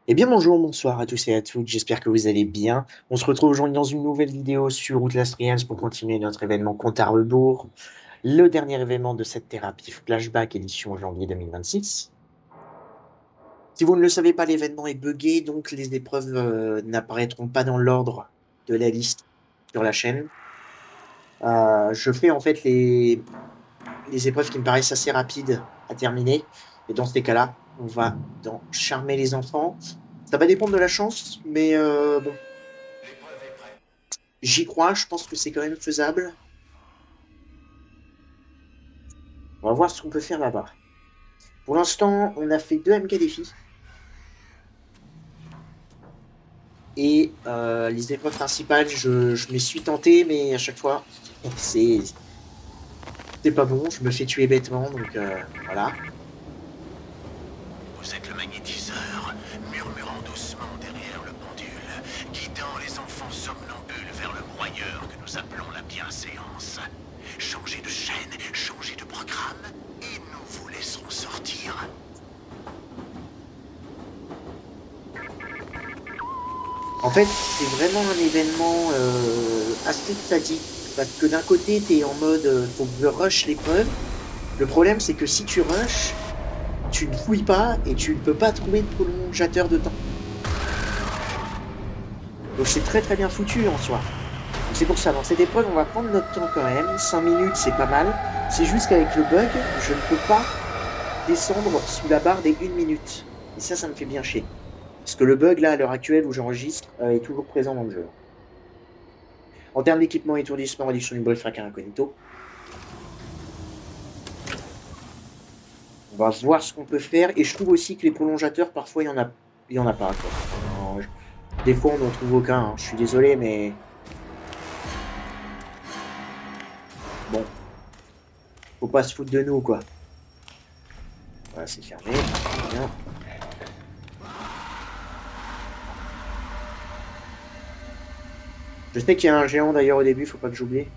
Eh bien bonjour, bonsoir à tous et à toutes, j'espère que vous allez bien. On se retrouve aujourd'hui dans une nouvelle vidéo sur Outlast Trials pour continuer notre événement compte à rebours, le dernier événement de cette thérapie Flashback édition janvier 2026. Si vous ne le savez pas, l'événement est buggé, donc les épreuves n'apparaîtront pas dans l'ordre de la liste sur la chaîne. Je fais en fait les épreuves qui me paraissent assez rapides à terminer, et dans ces cas-là, on va dans Charmer les enfants. Ça va dépendre de la chance, mais bon. J'y crois, je pense que c'est quand même faisable. On va voir ce qu'on peut faire là-bas. Pour l'instant, on a fait 2 MK défis. Et les épreuves principales, je m'y suis tenté, mais à chaque fois, c'est c'est pas bon. Je me fais tuer bêtement, donc voilà. Vous êtes le magnétiseur, murmurant doucement derrière le pendule, guidant les enfants somnambules vers le broyeur que nous appelons la bienséance. Changez de chaîne, changez de programme, et nous vous laisserons sortir. En fait, c'est vraiment un événement assez sadique. Parce que d'un côté, t'es en mode faut que je rush l'épreuve. Le problème, c'est que si tu rushes, tu ne fouilles pas et tu ne peux pas trouver de prolongateur de temps. Donc c'est très très bien foutu en soi. Donc c'est pour ça, dans cette épreuve, on va prendre notre temps quand même. 5 minutes, c'est pas mal. C'est juste qu'avec le bug, je ne peux pas descendre sous la barre des 1 minute. Et ça me fait bien chier. Parce que le bug, là, à l'heure actuelle où j'enregistre, est toujours présent dans le jeu. En termes d'équipement, étourdissement, réduction du bol, fracas incognito. On va voir ce qu'on peut faire. Et je trouve aussi que les prolongateurs, parfois, il y en a pas, quoi. Alors, des fois, on n'en trouve aucun. Hein. Je suis désolé, mais bon, faut pas se foutre de nous, quoi. Voilà, c'est fermé. Bien. Je sais qu'il y a un géant d'ailleurs au début, faut pas que j'oublie.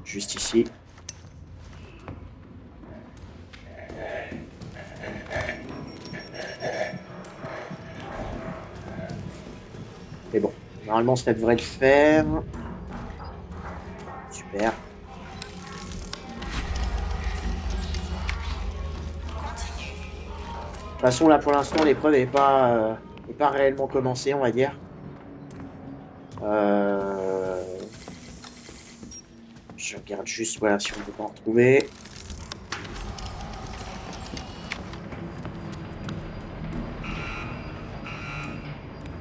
Juste ici. Mais bon, normalement ça devrait le faire. Super. De toute façon, là pour l'instant, l'épreuve est pas réellement commencée, on va dire. Je regarde juste voilà, si on peut pas en retrouver.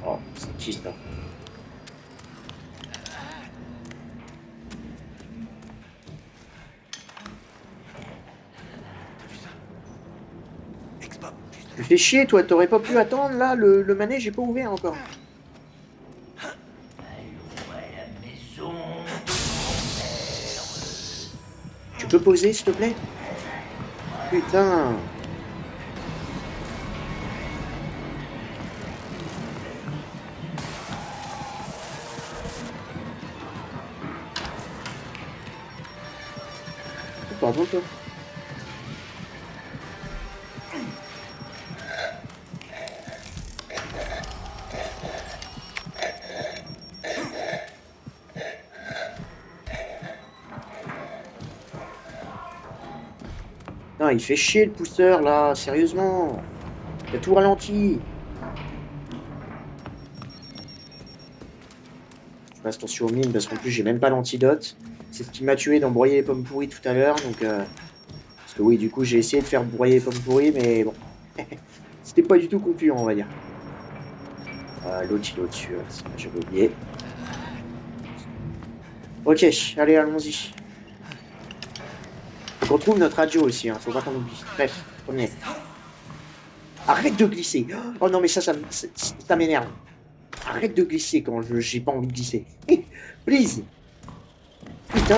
Oh, c'est qui ça? Tu fais chier, toi, t'aurais pas pu attendre là, le manège est pas ouvert encore. Tu peux poser, s'il te plaît? Putain. Pardon, toi. Putain, il fait chier le pousseur là, sérieusement. Il a tout ralenti. Je fasse attention aux mines parce qu'en plus j'ai même pas l'antidote. C'est ce qui m'a tué dans broyer les pommes pourries tout à l'heure. Donc, parce que oui, du coup j'ai essayé de faire broyer les pommes pourries, mais bon. C'était pas du tout concluant, on va dire. L'autre il est au-dessus, j'avais oublié. Ok, allez, allons-y. Faut qu'on trouve notre radio aussi, hein, faut pas qu'on oublie. Bref, premier. Arrête de glisser. Oh non, mais ça m'énerve. Arrête de glisser quand j'ai pas envie de glisser. Please. Putain.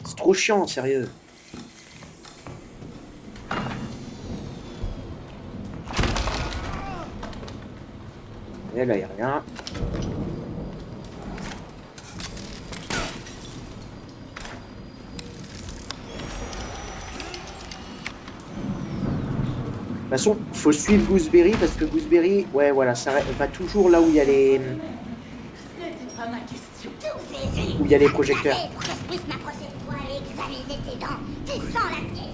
C'est trop chiant, sérieux. Et là, il n'y a rien. De toute façon, il faut suivre Gooseberry parce que Gooseberry, ouais, voilà, ça va toujours là où il y a les, C'est pas ma question. où il y a les projecteurs. Pour que je puisse m'approcher de toi et examiner tes dents. Tu sens la vieille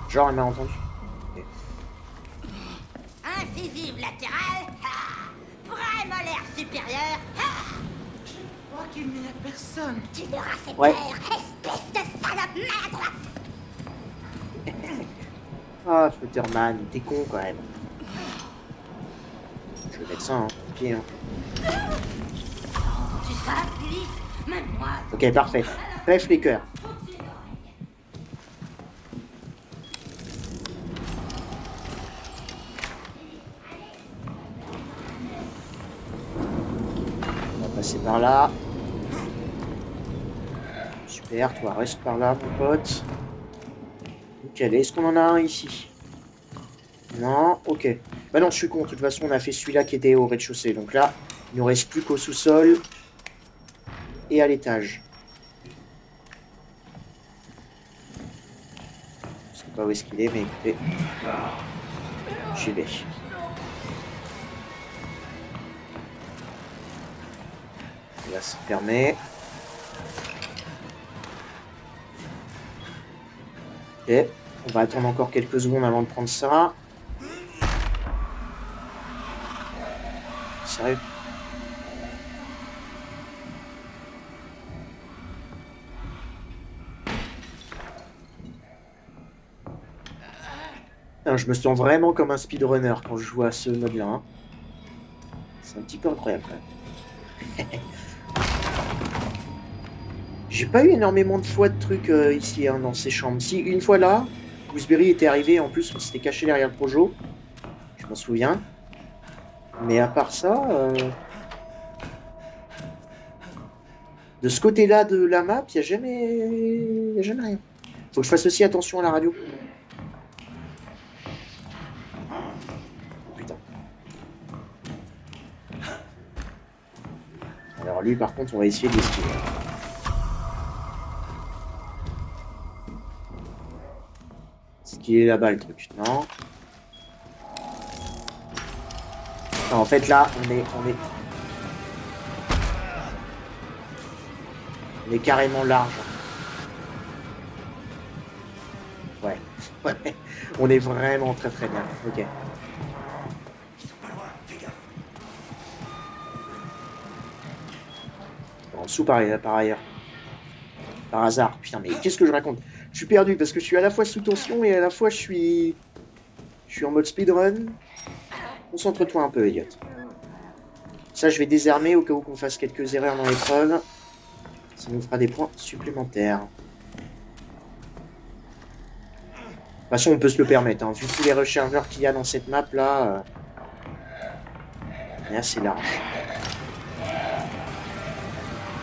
Genre, elle m'a entendu. incisive latérale. Vrai molaire supérieur. Je crois qu'il n'y a personne. Tu leur as fait Ouais. peur, espèce de salope maladroite. Ah, Futterman, t'es con quand même. Je vais mettre ça, hein. Pied, hein. Tu sais, Ulysse, même moi. Ok, parfait. Bref, les cœurs. On va passer par là. Super, toi reste par là, mon pote. Nickel, est-ce qu'on en a un ici? Non, ok. Bah non, je suis con, de toute façon, on a fait celui-là qui était au rez-de-chaussée. Donc là, il ne nous reste plus qu'au sous-sol et à l'étage. Je sais pas où est-ce qu'il est, mais écoutez, j'y vais. Là, ça permet. Ok, on va attendre encore quelques secondes avant de prendre ça. Sérieux? Putain, je me sens vraiment comme un speedrunner quand je joue à ce mode-là. Hein. C'est un petit peu incroyable quand même. J'ai pas eu énormément de fois de trucs ici hein, dans ces chambres. Si, une fois là, Gooseberry était arrivé, en plus on s'était caché derrière le projo. Je m'en souviens. Mais à part ça, de ce côté-là de la map, il n'y a jamais rien. Faut que je fasse aussi attention à la radio. Putain. Alors lui, par contre, on va essayer d'esquiver. Est-ce qu'il est là-bas le truc? Non. Non, en fait là, on est carrément large. Ouais. Ouais. On est vraiment très très bien. Ok. Ils sont pas loin, fais gaffe. En dessous par ailleurs. Par hasard. Putain, mais qu'est-ce que je raconte? Je suis perdu parce que je suis à la fois sous tension et à la fois je suis en mode speedrun. Concentre-toi un peu, Elliot. Ça, je vais désarmer au cas où qu'on fasse quelques erreurs dans l'épreuve. Ça nous fera des points supplémentaires. De toute façon, on peut se le permettre. Hein. Vu tous les rechargeurs qu'il y a dans cette map là, est assez large.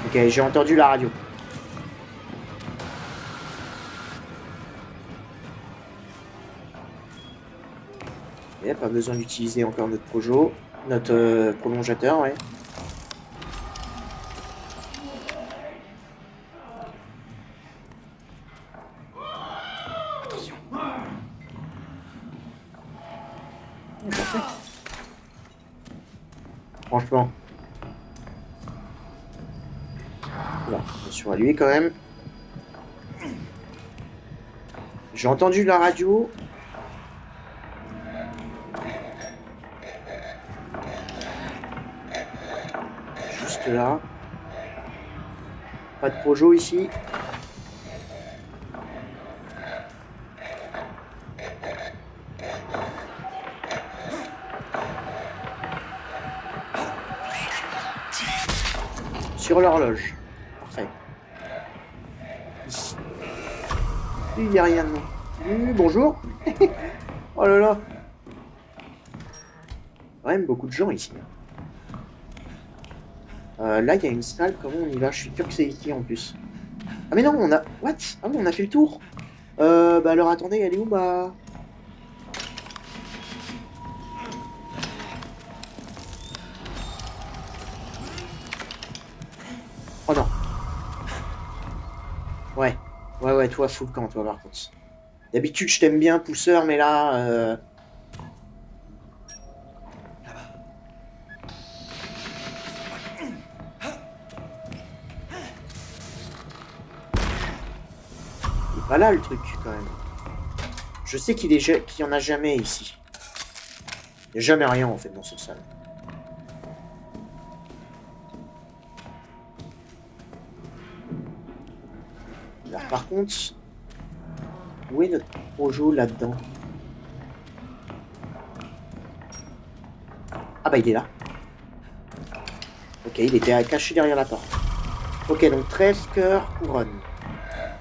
Ok, j'ai entendu la radio. Et pas besoin d'utiliser encore notre projo, notre prolongateur, ouais. Attention. Franchement. Voilà, attention à lui quand même. J'ai entendu la radio. Juste là. Pas de projo ici. Sur l'horloge. Parfait. Ici. Il n'y a rien non. Bonjour. Oh là là. Quand même beaucoup de gens ici. Là, il y a une salle. Comment on y va? Je suis sûr que c'est ici en plus. Ah mais non, on a... What? Ah oui, on a fait le tour. Bah alors attendez, elle est où ma... Ouais. Ouais, toi, fous le camp, toi, par contre. D'habitude, je t'aime bien, pousseur, mais là... Il est pas là, le truc, quand même. Je sais qu'il y en a jamais, ici. Il n'y a jamais rien, en fait, dans ce salon. Alors, par contre... Où est notre projo, là-dedans? Ah bah, il est là. Ok, il était caché derrière la porte. Ok, donc 13 cœurs, couronne.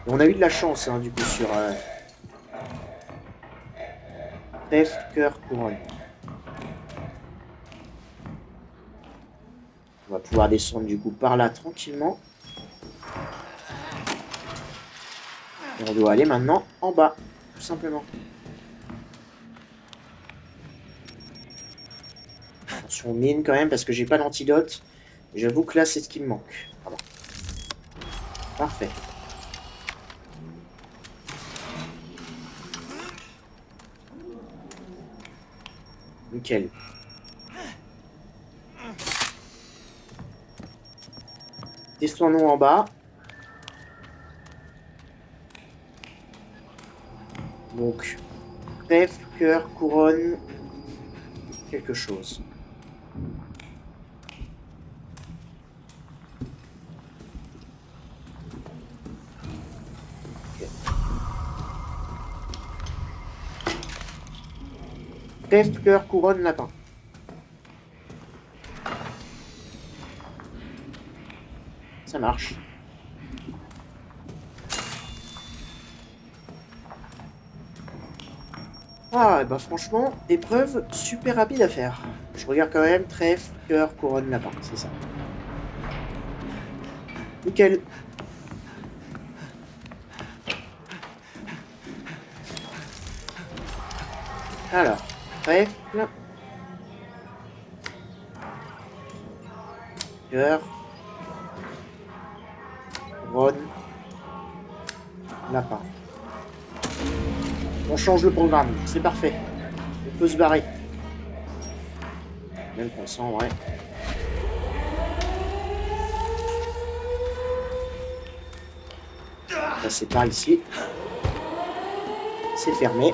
Et on a eu de la chance, hein, du coup, sur... 13 cœurs, couronne. On va pouvoir descendre, du coup, par là, tranquillement. Et on doit aller maintenant en bas, tout simplement. Attention mine, quand même, parce que j'ai pas d'antidote. J'avoue que là, c'est ce qui me manque. Pardon. Parfait. Nickel. Descendons en bas. Donc, trèfle, cœur, couronne, quelque chose. Okay. Trèfle, cœur, couronne, lapin. Ça marche. Ah, bah franchement, épreuve super rapide à faire. Je regarde quand même, trèfle, cœur, couronne, lapin, c'est ça. Nickel. Alors, trèfle, cœur, couronne, lapin. On change le programme, c'est parfait. On peut se barrer. Même qu'on sent, ouais. Ça, c'est par ici. C'est fermé.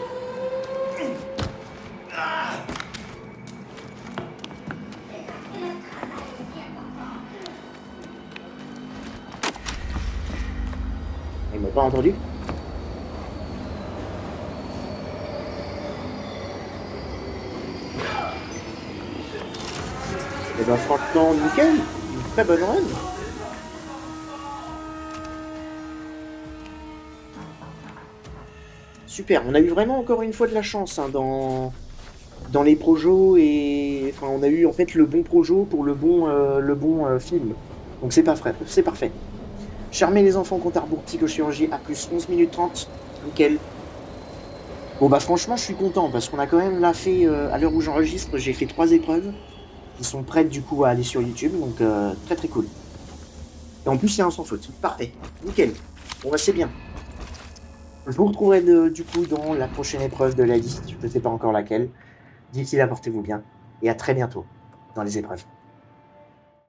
Ils m'ont pas entendu. Et ben franchement, nickel. Une très bonne run. Super, on a eu vraiment encore une fois de la chance hein, dans les projos et enfin on a eu en fait le bon projo pour le bon film. Donc c'est pas vrai, c'est parfait. Charmer les enfants compte à rebours psychochirurgie à plus 11 minutes 30. Nickel. Bon bah franchement je suis content parce qu'on a quand même là fait, à l'heure où j'enregistre, j'ai fait 3 épreuves qui sont prêtes du coup à aller sur YouTube, donc très très cool. Et en plus c'est un sans faute. Parfait. Nickel. Bon bah c'est bien. Je vous retrouverai du coup dans la prochaine épreuve de la liste, je ne sais pas encore laquelle. D'ici là, portez-vous bien et à très bientôt dans les épreuves.